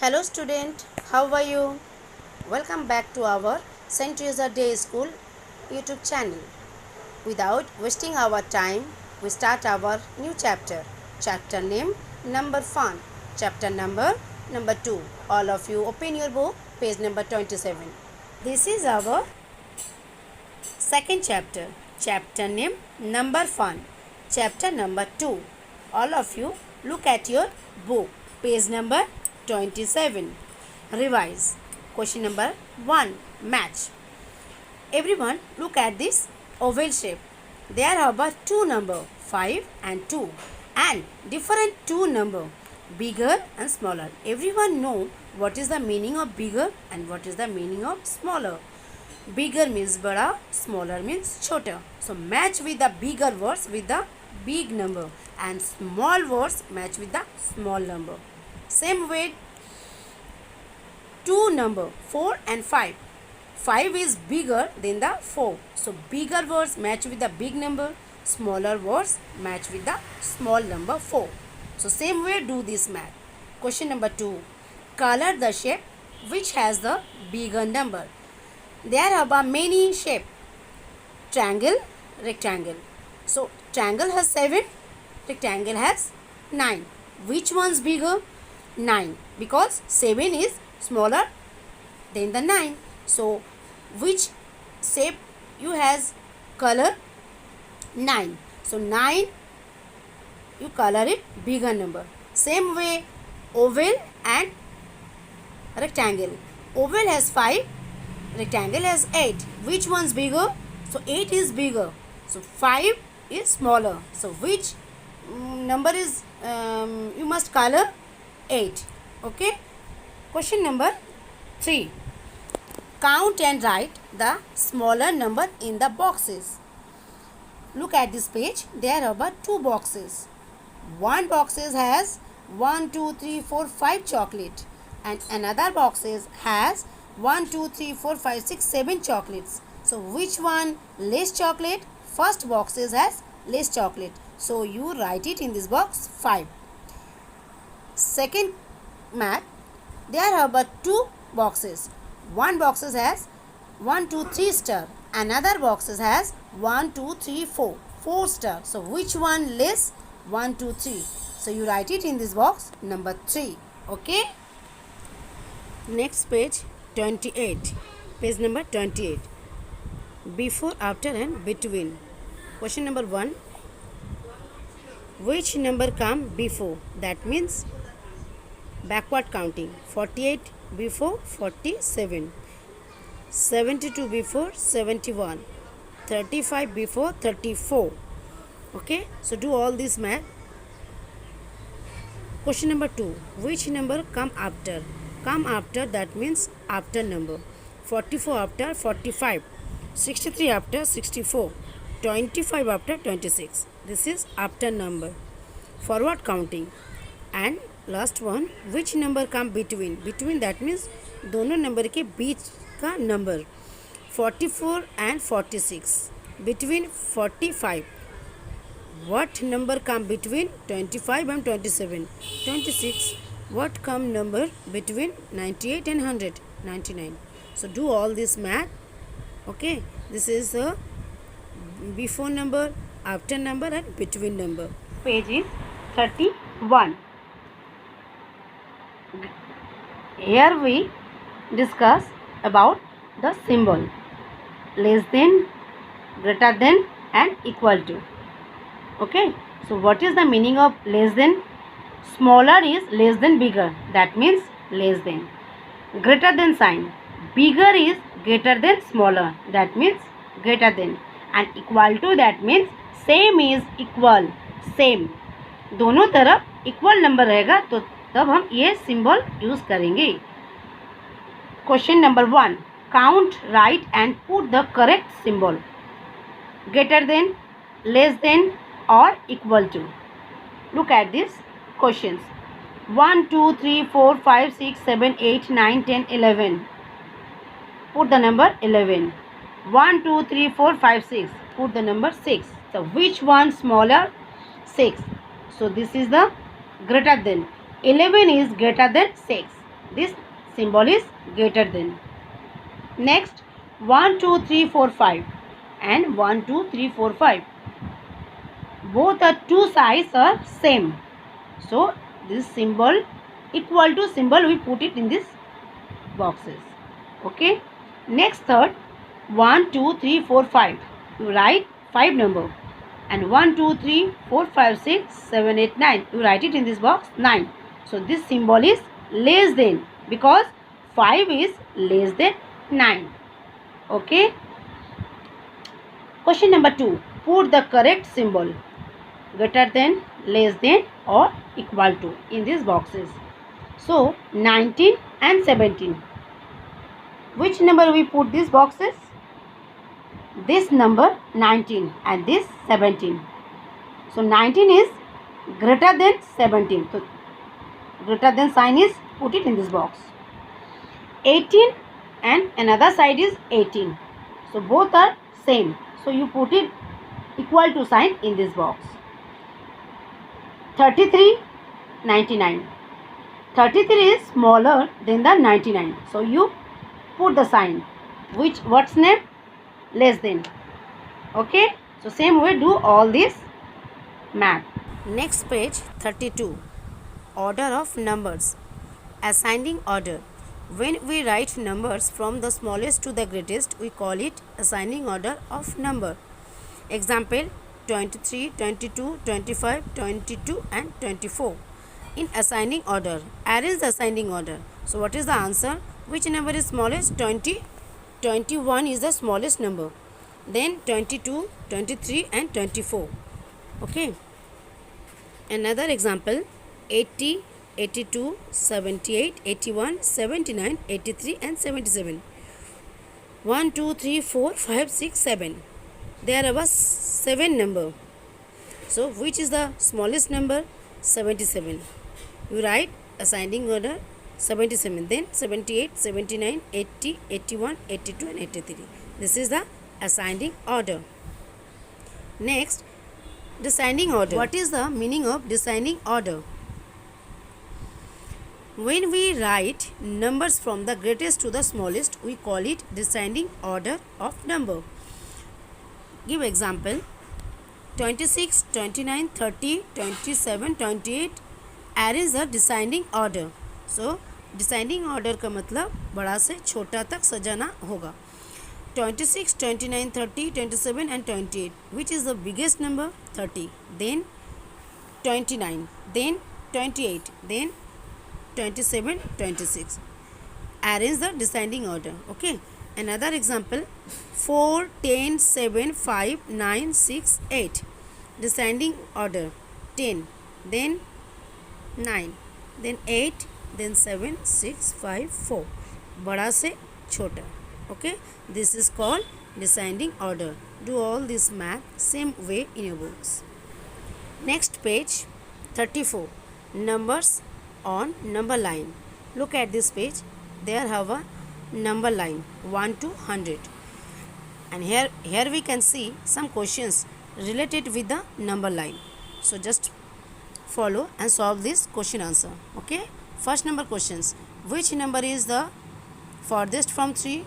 Hello student, how are you? Welcome back to our St. Teresa Day School YouTube channel. Without wasting our time, we start our new chapter. Chapter name number fun. Chapter number 2. All of you open your book, page number 27. This is our second chapter. Chapter name number fun. Chapter number 2. All of you look at your book, page number 27. Revise. Question number 1. Match. Everyone look at this oval shape. There are about two numbers, 5 and 2, and different two numbers, bigger and smaller. Everyone know what is the meaning of bigger and what is the meaning of smaller. Bigger means bada, smaller means chota. So match with the bigger words with the big number and small words match with the small number. Same way, two number 4 and 5. 5 is bigger than the 4. So bigger words match with the big number, smaller words match with the small number 4. So same way do this math. Question number 2. Color the shape which has the bigger number. There are many shapes. Triangle, rectangle. So triangle has 7, rectangle has 9. Which one's bigger? 9, because 7 is smaller than the 9. So which shape you has color? 9. So 9 you color it bigger number. Same way oval and rectangle. Oval has 5, rectangle has 8. Which one's bigger? So 8 is bigger. So 5 is smaller. So which number is you must color? 8. Okay. Question number 3. Count and write the smaller number in the boxes. Look at this page. There are about two boxes. One boxes has 1, 2, 3, 4, 5 chocolate, and another boxes has 1, 2, 3, 4, 5, 6, 7 chocolates. So which one less chocolate? First boxes has less chocolate. So you write it in this box 5. Second math, there are but two boxes. One boxes has 1, 2, 3 star. Another boxes has 1, 2, 3, 4. 4 star. So which one less? 1, 2, 3. So you write it in this box number 3. Okay. Next page 28. Page number 28. Before, after and between. Question number 1. Which number come before? That means backward counting. 48 before 47, 72 before 71, 35 before 34. Okay, so do all this math. Question number 2. Which number come after? Come after, that means after number. 44 after 45, 63 after 64, 25 after 26. This is after number. Forward counting. And last one, which number come between. Between that means दोनों number के बीच का number. 44 and 46. Between 45. What number come between 25 and 27? 26. What come number between 98 and 100? 99. So do all this math. Okay. This is the before number, after number and between number. Page is 31. Here we discuss about the symbol less than, greater than and equal to. Okay. So what is the meaning of less than? Smaller is less than bigger. That means less than. Greater than sign. Bigger is greater than smaller. That means greater than. And equal to, that means same is equal. Same. दोनों तरफ equal number रहेगा तो तब हम ये symbol use करेंगे. Question number 1. Count, right and put the correct symbol. Greater than, less than और equal to. Look at this questions. 1, 2, 3, 4, 5, 6, 7, 8, 9, 10, 11. Put the number 11. 1, 2, 3, 4, 5, 6. Put the number 6. So which one smaller? 6. So this is the greater than. 11 is greater than 6. This symbol is greater than. Next, 1, 2, 3, 4, 5 and 1, 2, 3, 4, 5. Both the two sides are same. So this symbol equal to symbol, we put it in this boxes. Okay. Next, third, 1, 2, 3, 4, 5. You write 5 number. And 1, 2, 3, 4, 5, 6, 7, 8, 9. You write it in this box 9. So this symbol is less than, because 5 is less than 9. Okay. Question number 2. Put the correct symbol, greater than, less than or equal to, in these boxes. So 19 and 17. Which number we put these boxes? This number 19 and this 17. So 19 is greater than 17. So greater than sign is put it in this box. 18 and another side is 18. So both are same. So you put it equal to sign in this box. 33, 99. 33 is smaller than the 99. So you put the sign. What's name? Less than. Okay. So same way do all this math. Next page 32. Order of numbers. Ascending order. When we write numbers from the smallest to the greatest, we call it ascending order of number. Example 23, 22, 25, 22 and 24. In ascending order. Arrange the ascending order. So what is the answer? Which number is smallest? 20. 21 is the smallest number. Then 22, 23 and 24. Okay. Another example 80, 82, 78, 81, 79, 83 and 77. 1, 2, 3, 4, 5, 6, 7. There are 7 number. So which is the smallest number? 77. You write ascending order 77, then 78, 79, 80, 81, 82 and 83. This is the ascending order. Next, descending order. What is the meaning of descending order? When we write numbers from the greatest to the smallest, we call it descending order of number. Give example 26, 29, 30, 27, 28. Arrange the descending order. So descending order का मतलब बड़ा से छोटा तक सजाना होगा. 26, 29, 30, 27 and 28. Which is the biggest number? 30. Then 29. Then 28. Then 27, 26. Arrange the descending order. Okay. Another example 4, 10, 7, 5, 9, 6, 8. Descending order 10. Then 9. Then 8. Then 7, 6, 5, 4. बड़ा से छोटा. Okay. This is called descending order. Do all this math same way in your books. Next page 34. Numbers on number line. Look at this page. There have a number line 1 to 100. And here we can see some questions related with the number line. So just follow and solve this question answer. Okay. First number questions. Which number is the farthest from 3?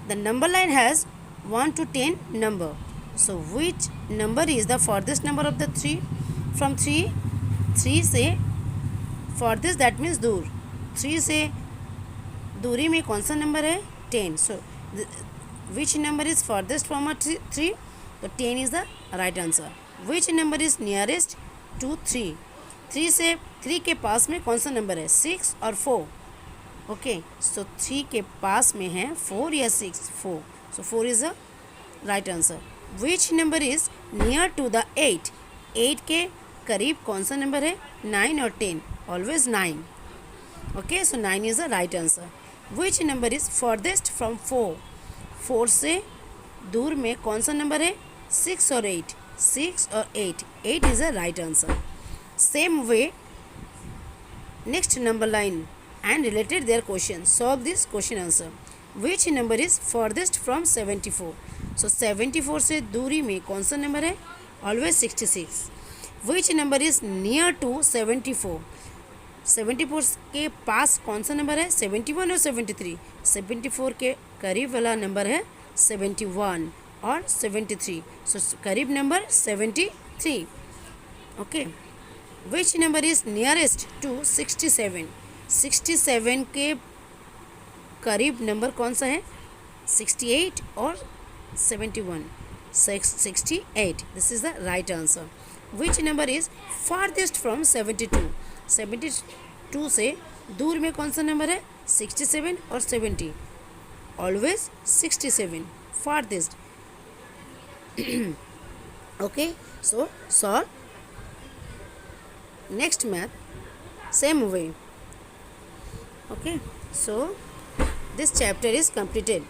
The number line has 1 to 10 number. So which number is the farthest number of the 3? From 3 से farthest, that means दूर. 3 से दूरी में कौन सा number है? 10. So which number is farthest from a 3? So 10 is the right answer. Which number is nearest to 3? 3 से 3 के पास में कौन सा नंबर है? 6 और 4. ओके. सो 3 के पास में है 4 या 6? 4. So 4 is the right answer. Which number is near to the 8? 8 के करीब कौन सा नंबर है? 9 और 10? Always 9. Okay. So 9 is the right answer. Which number is farthest from 4? 4 से दूर में कौन सा नंबर है? 6 और 8? 6 और 8? 8 is the right answer. Same way, next number line and related their question. Solve this question answer. Which number is farthest from 74? So 74 से दूरी में कौन सा नंबर है? Always 66. Which number is near to 74? 74 के पास कौन सा नंबर है? 71 और 73। 74 के करीब वाला नंबर है 71 और 73। सो करीब number 73। Okay, which number is nearest to 67? 67 के करीब नंबर कौन सा है? 68 और 71। 68, this is the right answer. Which number is farthest from 72? 72 से दूर में कौन सा नंबर है? 67 और 70। Always 67 farthest. Okay, so solve next math same way. Okay, so this chapter is completed.